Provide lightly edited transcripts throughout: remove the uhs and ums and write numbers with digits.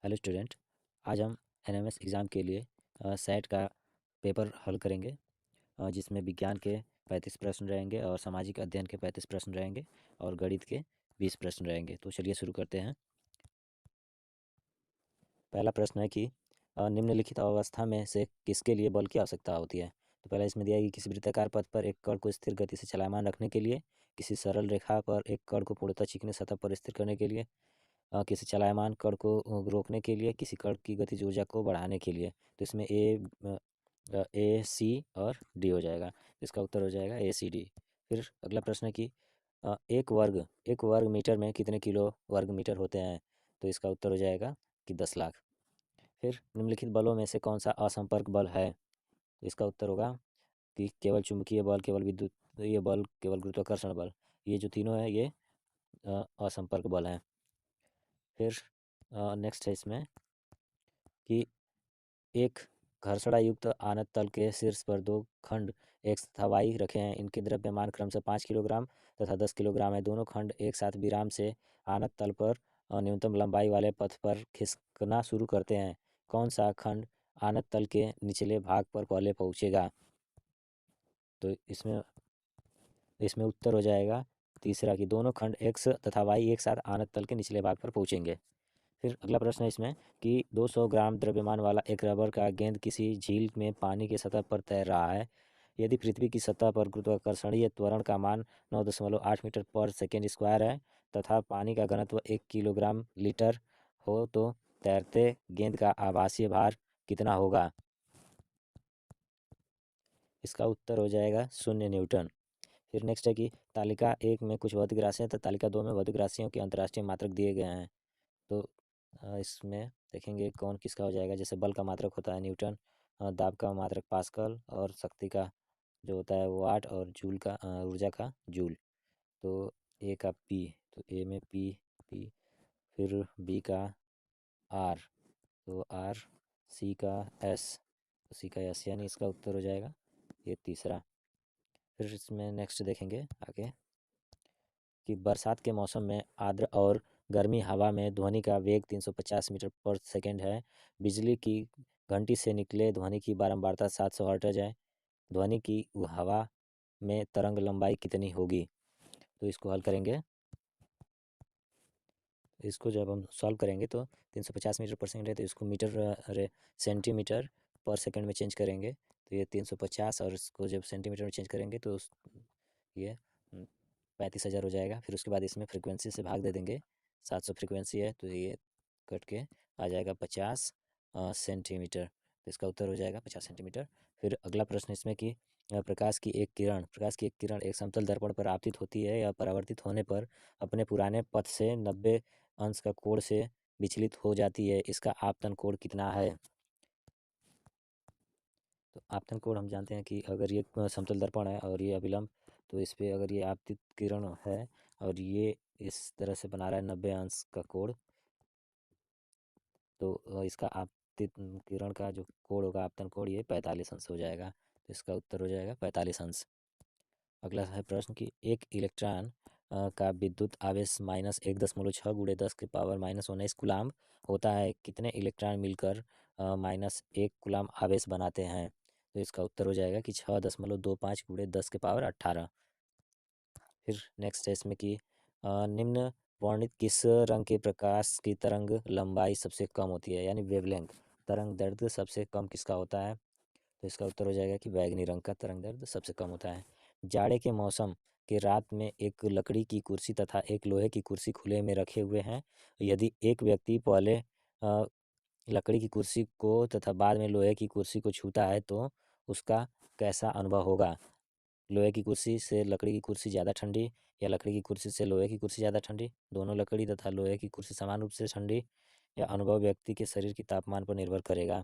Hello student. आज हम NMS exam के लिए सेट का पेपर हल करेंगे, जिसमें विज्ञान के 35 प्रश्न रहेंगे और सामाजिक अध्ययन के 35 प्रश्न रहेंगे और गणित के 20 प्रश्न रहेंगे। तो चलिए शुरू करते हैं। पहला प्रश्न है कि निम्नलिखित अवस्था में से किसके लिए बल की आवश्यकता होती है। तो पहला इसमें दिया है कि किसी वृत्ताकार पथ पर एक कण को स्थिर गति से चलायमान रखने के लिए, किसी सरल रेखा पर एक कण को पूर्णतः चिकनी सतह पर स्थिर करने के लिए, किसी चलायमान कण को रोकने के लिए, किसी कण की गतिज ऊर्जा को बढ़ाने के लिए। तो इसमें ए सी और डी हो जाएगा। इसका उत्तर हो जाएगा ए सी डी। फिर अगला प्रश्न है कि एक वर्ग मीटर में कितने किलो वर्ग मीटर होते हैं। तो इसका उत्तर हो जाएगा कि 10 लाख। फिर निम्नलिखित बलों में से कौन सा असंपर्क बल है। तो इसका उत्तर होगा कि केवल चुंबकीय बल, केवल विद्युतीय बल, केवल गुरुत्वाकर्षण बल। ये जो तीनों है ये असंपर्क बल हैं। फिर नेक्स्ट है इसमें कि एक घर्षणायुक्त आनत तल के शीर्ष पर दो खंड एक्स तथा वाई रखे हैं। इनके द्रव्यमान क्रमशः 5 किलोग्राम तथा 10 किलोग्राम है। दोनों खंड एक साथ विराम से आनत तल पर न्यूनतम लंबाई वाले पथ पर खिसकना शुरू करते हैं। कौन सा खंड आनत तल के निचले भाग पर पहले पहुंचेगा। तो इसमें इसमें उत्तर हो जाएगा तीसरा कि दोनों खंड एक्स तथा वाई एक साथ आनत तल के निचले भाग पर पहुंचेंगे। फिर अगला प्रश्न है इसमें कि 200 ग्राम द्रव्यमान वाला एक रबर का गेंद किसी झील में पानी की सतह पर तैर रहा है। यदि पृथ्वी की सतह पर गुरुत्वाकर्षणीय त्वरण का मान 9.8 मीटर पर सेकेंड स्क्वायर है तथा पानी का घनत्व 1 किलोग्राम लीटर हो, तो तैरते गेंद का आभासीय भार कितना होगा। इसका उत्तर हो जाएगा 0 न्यूटन। फिर नेक्स्ट है कि तालिका 1 में कुछ भौतिक राशियाँ तथा तालिका 2 में भौतिक राशियों के अंतर्राष्ट्रीय मात्रक दिए गए हैं। तो इसमें देखेंगे कौन किसका हो जाएगा। जैसे बल का मात्रक होता है न्यूटन, दाब का मात्रक पास्कल और शक्ति का जो होता है वाट और जूल का ऊर्जा का जूल। तो ए का पी, तो ए में पी, फिर बी का आर, तो आर, सी का एस, तो सी का एस, यानी इसका उत्तर हो जाएगा ये तीसरा। फिर इसमें नेक्स्ट देखेंगे आगे कि बरसात के मौसम में आर्द्र और गर्मी हवा में ध्वनि का वेग 350 मीटर पर सेकेंड है। बिजली की घंटी से निकले ध्वनि की बारंबारता 700 हर्ट्ज है। ध्वनि की हवा में तरंग लंबाई कितनी होगी। तो इसको हल करेंगे। इसको जब हम सॉल्व करेंगे तो 350 मीटर पर सेकेंड है, तो इसको मीटर अरे सेंटीमीटर पर सेकेंड में चेंज करेंगे। तो ये 350 और इसको जब सेंटीमीटर में चेंज करेंगे तो ये 35,000 हो जाएगा। फिर उसके बाद इसमें फ्रीक्वेंसी से भाग दे देंगे। 700 फ्रीक्वेंसी है तो ये कट के आ जाएगा 50 सेंटीमीटर। तो इसका उत्तर हो जाएगा 50 सेंटीमीटर। फिर अगला प्रश्न इसमें कि प्रकाश की एक किरण एक समतल दर्पण पर आपतित होती है या परावर्तित होने पर अपने पुराने पथ से 90 अंश का कोण से विचलित हो जाती है। इसका आपतन कोण कितना है। तो आपतन कोण हम जानते हैं कि अगर ये समतल दर्पण है और ये अभिलंब, तो इस पे अगर ये आपतित किरण है और ये इस तरह से बना रहा है 90 अंश का कोण, तो इसका आपतित किरण का जो कोण होगा आपतन कोण ये 45 अंश हो जाएगा। तो इसका उत्तर हो जाएगा 45 अंश। अगला है प्रश्न कि एक इलेक्ट्रॉन का विद्युत आवेश -1.6 × 10⁻⁻19 कूलाम्ब होता है। कितने इलेक्ट्रॉन मिलकर -1 कूलाम्ब आवेश बनाते हैं। तो इसका उत्तर हो जाएगा कि 6.25 × 10⁻18। फिर नेक्स्ट है इसमें कि निम्न वर्णित किस रंग के प्रकाश की तरंग लंबाई सबसे कम होती है, यानी वेवलेंथ, तरंग दैर्ध्य सबसे कम किसका होता है। तो इसका उत्तर हो जाएगा कि बैगनी रंग का तरंग दैर्ध्य सबसे कम होता है। जाड़े के मौसम के रात में एक लकड़ी की कुर्सी तथा एक लोहे की कुर्सी खुले में रखे हुए हैं। यदि एक व्यक्ति पहले लकड़ी की कुर्सी को तथा बाद में लोहे की कुर्सी को छूता है तो उसका कैसा अनुभव होगा। लोहे की कुर्सी से लकड़ी की कुर्सी ज़्यादा ठंडी या लकड़ी की कुर्सी से लोहे की कुर्सी ज़्यादा ठंडी, दोनों लकड़ी तथा लोहे की कुर्सी समान रूप से ठंडी, या अनुभव व्यक्ति के शरीर के तापमान पर निर्भर करेगा।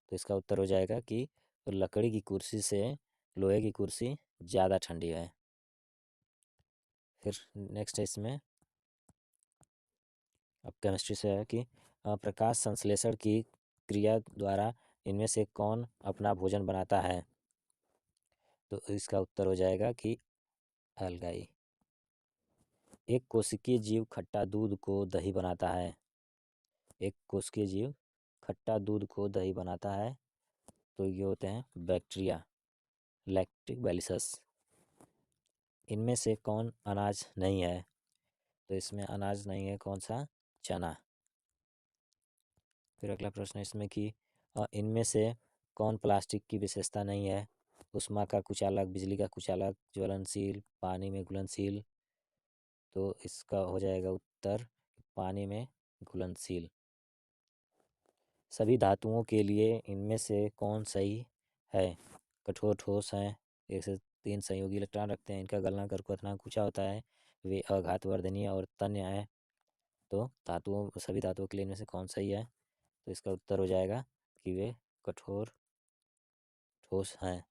तो इसका उत्तर हो जाएगा कि लकड़ी की कुर्सी से लोहे की कुर्सी ज़्यादा ठंडी है। फिर नेक्स्ट है इसमें अब केमिस्ट्री से है कि प्रकाश संश्लेषण की क्रिया द्वारा इनमें से कौन अपना भोजन बनाता है। तो इसका उत्तर हो जाएगा कि एल्गाई। एक कोशिकीय जीव खट्टा दूध को दही बनाता है। एक कोशिकीय जीव खट्टा दूध को दही बनाता है, तो ये होते हैं बैक्टीरिया, लैक्टिक बैलिसस। इनमें से कौन अनाज नहीं है? तो इसमें अनाज नहीं है कौन सा? चना। फिर अगला प्रश्न है इसमें कि इनमें से कौन प्लास्टिक की विशेषता नहीं है? ऊष्मा का कुचालक, बिजली का कुचालक, ज्वलनशील, पानी में घुलनशील। तो इसका हो जाएगा उत्तर पानी में घुलनशील। सभी धातुओं के लिए इनमें से कौन सही है? कठोर ठोस हैं, 1 से 3 संयोगी इलेक्ट्रॉन रखते हैं, इनका गलनांक और क्वथनांक ऊंचा होता है, वे अघातवर्धनीय और तन्य हैं। तो सभी धातुओं के लिए इनमें से कौन सही है? तो इसका उत्तर हो जाएगा कि वे कठोर ठोस हैं।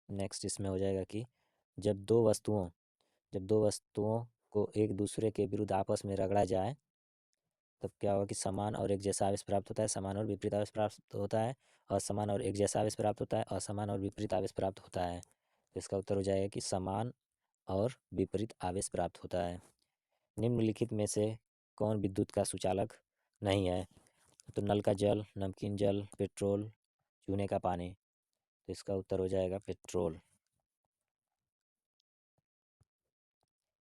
नेक्स्ट इसमें हो जाएगा कि जब दो वस्तुओं को एक दूसरे के विरुद्ध आपस में रगड़ा जाए तब क्या होगा कि समान और एक जैसा आवेश प्राप्त होता है, समान और विपरीत आवेश प्राप्त होता है, असमान और एक जैसा आवेश प्राप्त होता है, असमान और विपरीत आवेश प्राप्त होता है। तो इसका उत्तर हो जाएगा कि समान और विपरीत आवेश प्राप्त होता है। निम्नलिखित में से कौन विद्युत का सुचालक नहीं है? तो नल का जल, नमकीन जल, पेट्रोल, चूने का पानी। तो इसका उत्तर हो जाएगा पेट्रोल।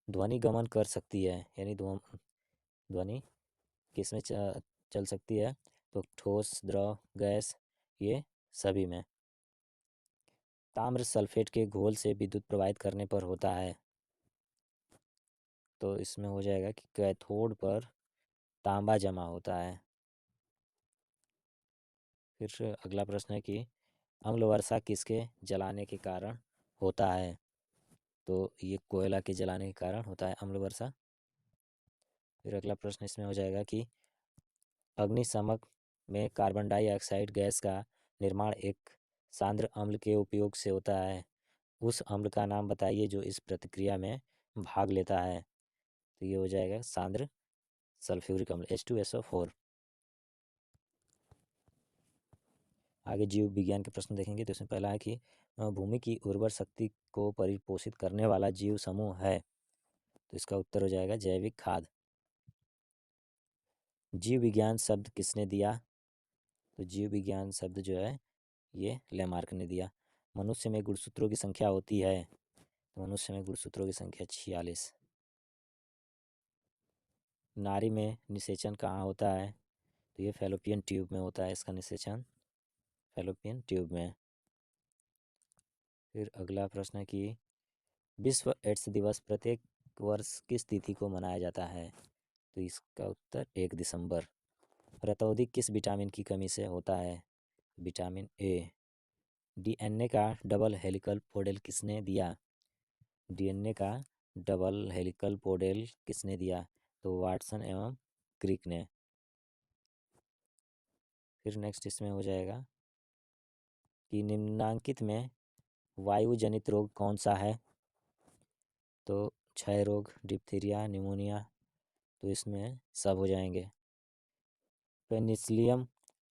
ध्वनि गमन कर सकती है, यानी ध्वनि किसमें चल सकती है? तो ठोस, द्रव, गैस, ये सभी में। ताम्र सल्फेट के घोल से विद्युत प्रवाहित करने पर होता है। तो इसमें हो जाएगा कि कैथोड पर तांबा जमा होता है। फिर अगला प्रश्न है कि अम्ल वर्षा किसके जलाने के कारण होता है? तो ये कोयला के जलाने के कारण होता है अम्ल वर्षा। फिर अगला प्रश्न इसमें हो जाएगा कि अग्निशमक में कार्बन डाइऑक्साइड गैस का निर्माण एक सांद्र अम्ल के उपयोग से होता है। उस अम्ल का नाम बताइए जो इस प्रक्रिया में भाग लेता है। तो ये हो जाएगा सांद्र सल्फ्यूरिक अम्ल, H2SO4। आगे जीव विज्ञान के प्रश्न देखेंगे। तो इसमें पहला है कि भूमि की उर्वर शक्ति को परिपोषित करने वाला जीव समूह है। तो इसका उत्तर हो जाएगा जैविक खाद। जीव विज्ञान शब्द किसने दिया? तो जीव विज्ञान शब्द जो है ये लेमार्क ने दिया। मनुष्य में गुणसूत्रों की संख्या होती है। तो मनुष्य में गुणसूत्रों की संख्या 46। नारी में निषेचन कहाँ होता है? तो ये फैलोपियन ट्यूब में होता है इसका निषेचन, फैलोपियन ट्यूब में। फिर अगला प्रश्न है कि विश्व एड्स दिवस प्रत्येक वर्ष किस तिथि को मनाया जाता है? तो इसका उत्तर 1 दिसंबर। रतौंधी किस विटामिन की कमी से होता है? Vitamin A. डीएनए का डबल हेलिकल मॉडल किसने दिया? डीएनए का डबल हेलिकल मॉडल किसने दिया? तो वाटसन एवं क्रिक ने। फिर नेक्स्ट इसमें हो जाएगा कि निम्नांकित में वायु जनित रोग कौन सा है? तो क्षय रोग, डिप्थीरिया, निमोनिया। तो इसमें सब हो जाएंगे। पेनिसिलियम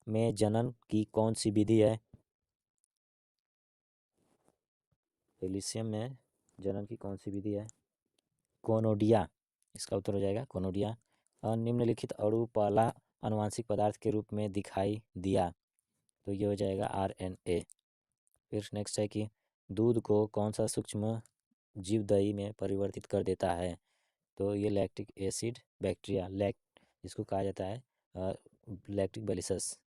में जनन की कौन सी विधि है? पेनिसिलियम में जनन की कौन सी विधि है? कोनोडिया। इसका उत्तर हो जाएगा कोनोडिया। निम्नलिखित अणु पहला आनुवंशिक पदार्थ के रूप में दिखाई दिया। तो ये हो जाएगा RNA। फिर नेक्स्ट है कि दूध को कौन सा सूक्ष्म जीव दही में परिवर्तित कर देता है? तो ये लैक्टिक एसिड बैक्टीरिया जिसको कहा जाता है लैक्टिक बैलिसस।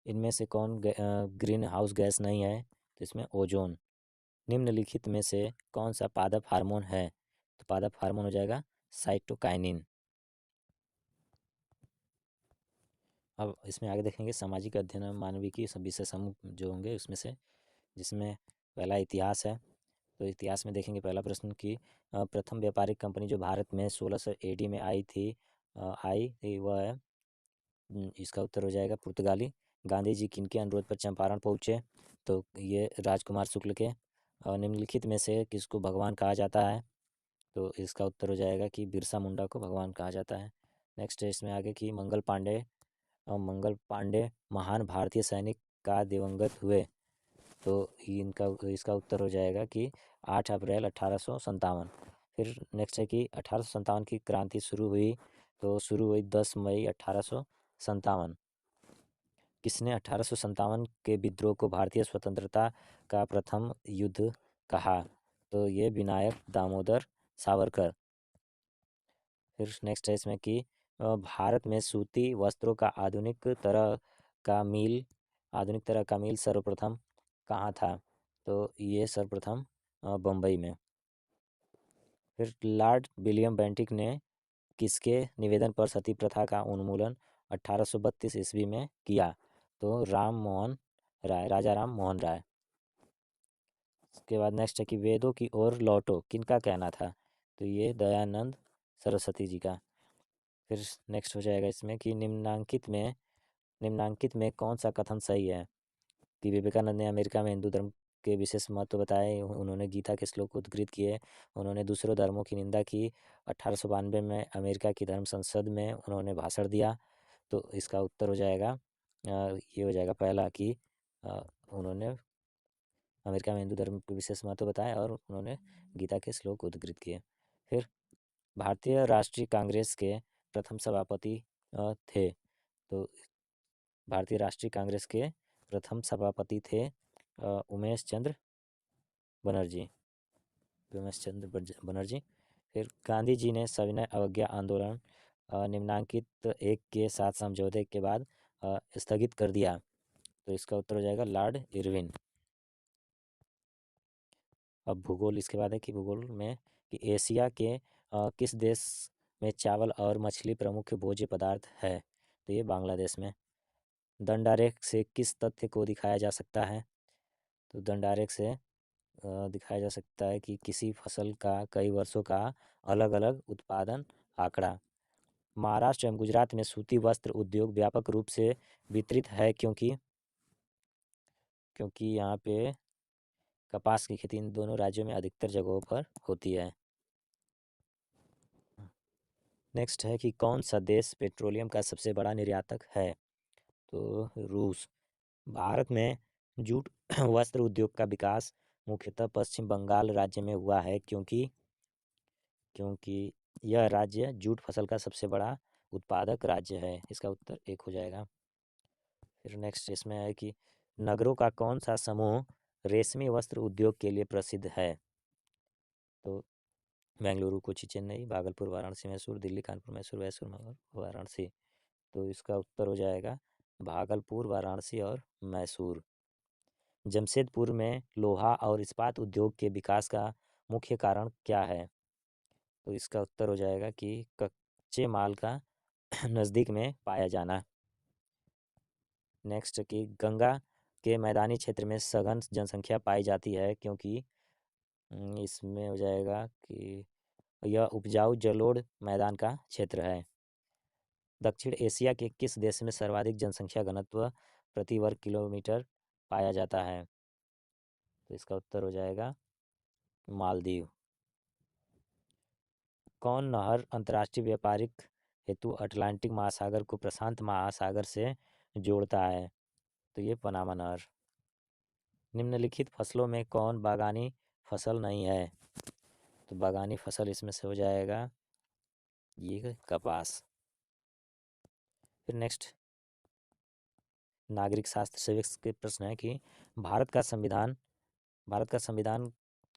इनमें से कौन ग्रीन हाउस गैस नहीं है? तो इसमें ओजोन। निम्नलिखित में से कौन सा पादप हार्मोन है? तो पादप हार्मोन हो जाएगा साइटोकाइनिन। अब इसमें आगे देखेंगे सामाजिक अध्ययन में मानविकी सब विषय समूह जो होंगे उसमें से, जिसमें पहला इतिहास है। तो इतिहास में देखेंगे पहला प्रश्न कि प्रथम व्यापारिक कंपनी जो भारत में 1600 AD में आई थी वह है इसका उत्तर हो जाएगा पुर्तगाली। गांधी जी किनके अनुरोध पर चंपारण पहुँचे? तो ये राजकुमार शुक्ल के। निम्नलिखित में से किसको भगवान कहा जाता है? तो इसका उत्तर हो जाएगा कि बिरसा मुंडा को भगवान कहा जाता है। नेक्स्ट है इसमें आगे कि मंगल पांडे महान भारतीय सैनिक का दिवंगत हुए। तो इसका उत्तर हो जाएगा कि 8 अप्रैल 1857। फिर नेक्स्ट है कि 1857 की क्रांति शुरू हुई, तो शुरू हुई 10 मई 1857। किसने 1857 के विद्रोह को भारतीय स्वतंत्रता का प्रथम युद्ध कहा? तो ये विनायक दामोदर सावरकर। फिर नेक्स्ट है इसमें कि भारत में सूती वस्त्रों का आधुनिक तरह का मील सर्वप्रथम कहाँ था? तो ये सर्वप्रथम बम्बई में। फिर लॉर्ड विलियम बेंटिक ने किसके निवेदन पर सती प्रथा का उन्मूलन 1832 ईस्वी में किया? तो राजा राम मोहन राय। उसके बाद नेक्स्ट है कि वेदों की ओर लौटो किनका कहना था? तो ये दयानंद सरस्वती जी का। फिर नेक्स्ट हो जाएगा इसमें कि निम्नांकित में कौन सा कथन सही है? कि विवेकानंद ने अमेरिका में हिंदू धर्म के विशेष महत्व बताए, उन्होंने गीता के श्लोक उद्धृत किए, उन्होंने दूसरों धर्मों की निंदा की, 1892 में अमेरिका की धर्म संसद में उन्होंने भाषण दिया। तो इसका उत्तर हो जाएगा ये हो जाएगा पहला कि उन्होंने अमेरिका में हिंदू धर्म के विशेष महत्व बताया और उन्होंने गीता के श्लोक उद्धृत किए। फिर भारतीय राष्ट्रीय कांग्रेस के प्रथम सभापति थे। तो भारतीय राष्ट्रीय कांग्रेस के प्रथम सभापति थे उमेश चंद्र बनर्जी। फिर गांधी जी ने सविनय अवज्ञा आंदोलन निम्नांकित एक के साथ समझौते के बाद स्थगित कर दिया। तो इसका उत्तर हो जाएगा लॉर्ड इरविन। अब भूगोल इसके बाद है कि भूगोल में कि एशिया के किस देश में चावल और मछली प्रमुख भोज्य पदार्थ है? तो ये बांग्लादेश में। दंडारेख से किस तथ्य को दिखाया जा सकता है? तो दंडारेख से दिखाया जा सकता है कि किसी फसल का कई वर्षों का अलग अलग उत्पादन आंकड़ा। महाराष्ट्र एवं गुजरात में सूती वस्त्र उद्योग व्यापक रूप से वितरित है क्योंकि यहाँ पे कपास की खेती इन दोनों राज्यों में अधिकतर जगहों पर होती है। नेक्स्ट है कि कौन सा देश पेट्रोलियम का सबसे बड़ा निर्यातक है? तो रूस। भारत में जूट वस्त्र उद्योग का विकास मुख्यतः पश्चिम बंगाल राज्य में हुआ है क्योंकि यह राज्य जूट फसल का सबसे बड़ा उत्पादक राज्य है। इसका उत्तर एक हो जाएगा। फिर नेक्स्ट इसमें है कि नगरों का कौन सा समूह रेशमी वस्त्र उद्योग के लिए प्रसिद्ध है? तो बेंगलुरु, कोची, चेन्नई, भागलपुर, वाराणसी, मैसूर, दिल्ली, कानपुर, मैसूर, वाराणसी। तो इसका उत्तर हो जाएगा भागलपुर, वाराणसी और मैसूर। जमशेदपुर में लोहा और इस्पात उद्योग के विकास का मुख्य कारण क्या है? तो इसका उत्तर हो जाएगा कि कच्चे माल का नज़दीक में पाया जाना। नेक्स्ट कि गंगा के मैदानी क्षेत्र में सघन जनसंख्या पाई जाती है क्योंकि इसमें हो जाएगा कि यह उपजाऊ जलोढ़ मैदान का क्षेत्र है। दक्षिण एशिया के किस देश में सर्वाधिक जनसंख्या घनत्व प्रति वर्ग किलोमीटर पाया जाता है? तो इसका उत्तर हो जाएगा मालदीव। कौन नहर अंतर्राष्ट्रीय व्यापारिक हेतु अटलांटिक महासागर को प्रशांत महासागर से जोड़ता है? तो ये पनामा नहर। निम्नलिखित फसलों में कौन बागानी फसल नहीं है? तो बागानी फसल इसमें से हो जाएगा ये कपास। फिर नेक्स्ट नागरिक शास्त्र से के प्रश्न है कि भारत का संविधान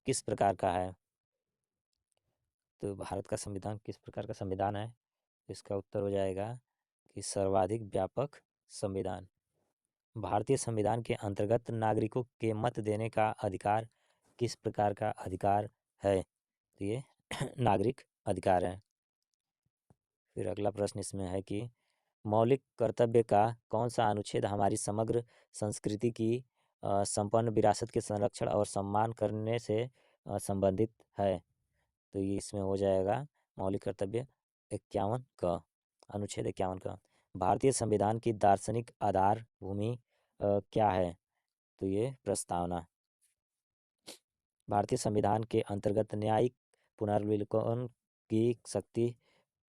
किस प्रकार का है? तो भारत का संविधान किस प्रकार का संविधान है? इसका उत्तर हो जाएगा कि सर्वाधिक व्यापक संविधान। भारतीय संविधान के अंतर्गत नागरिकों के मत देने का अधिकार किस प्रकार का अधिकार है? तो ये नागरिक अधिकार है। फिर अगला प्रश्न इसमें है कि मौलिक कर्तव्य का कौन सा अनुच्छेद हमारी समग्र संस्कृति की संपन्न विरासत के संरक्षण और सम्मान करने से संबंधित है? तो ये इसमें हो जाएगा मौलिक कर्तव्य 51 का, अनुच्छेद 51 का। भारतीय संविधान की दार्शनिक आधार भूमि क्या है? तो ये प्रस्तावना। भारतीय संविधान के अंतर्गत न्यायिक पुनर्विलोकन की शक्ति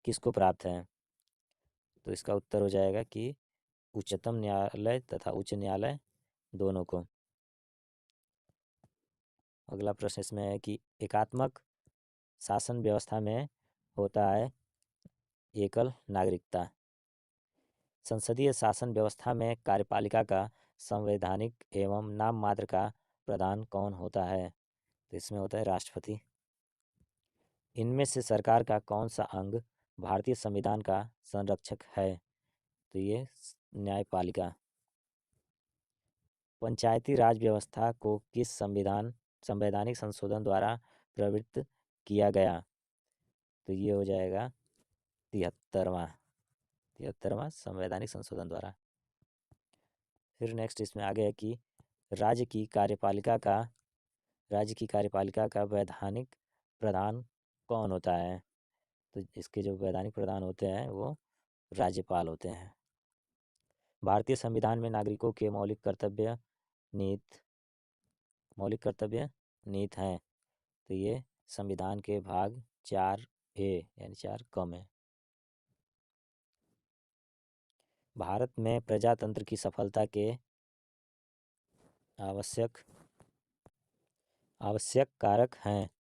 किसको प्राप्त है? तो इसका उत्तर हो जाएगा कि उच्चतम न्यायालय तथा उच्च न्यायालय दोनों को। अगला प्रश्न इसमें है कि एकात्मक शासन व्यवस्था में होता है एकल नागरिकता। संसदीय शासन व्यवस्था में कार्यपालिका का संवैधानिक एवं नाम मात्र का प्रधान कौन होता है? तो इसमें होता है राष्ट्रपति। इनमें से सरकार का कौन सा अंग भारतीय संविधान का संरक्षक है? तो ये न्यायपालिका। पंचायती राज व्यवस्था को किस संवैधानिक संशोधन द्वारा प्रवृत्त किया गया? तो ये हो जाएगा 73वां संवैधानिक संशोधन द्वारा। फिर नेक्स्ट इसमें आगे है कि राज्य की कार्यपालिका का वैधानिक प्रधान कौन होता है? तो इसके जो वैधानिक प्रधान होते हैं वो राज्यपाल होते हैं। भारतीय संविधान में नागरिकों के मौलिक कर्तव्य निहित हैं। तो ये संविधान के भाग 4A यानी 4 कम है। भारत में प्रजातंत्र की सफलता के आवश्यक कारक हैं।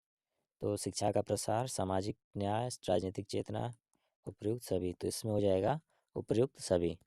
तो शिक्षा का प्रसार, सामाजिक न्याय, राजनीतिक चेतना, उपयुक्त सभी। तो इसमें हो जाएगा उपयुक्त सभी।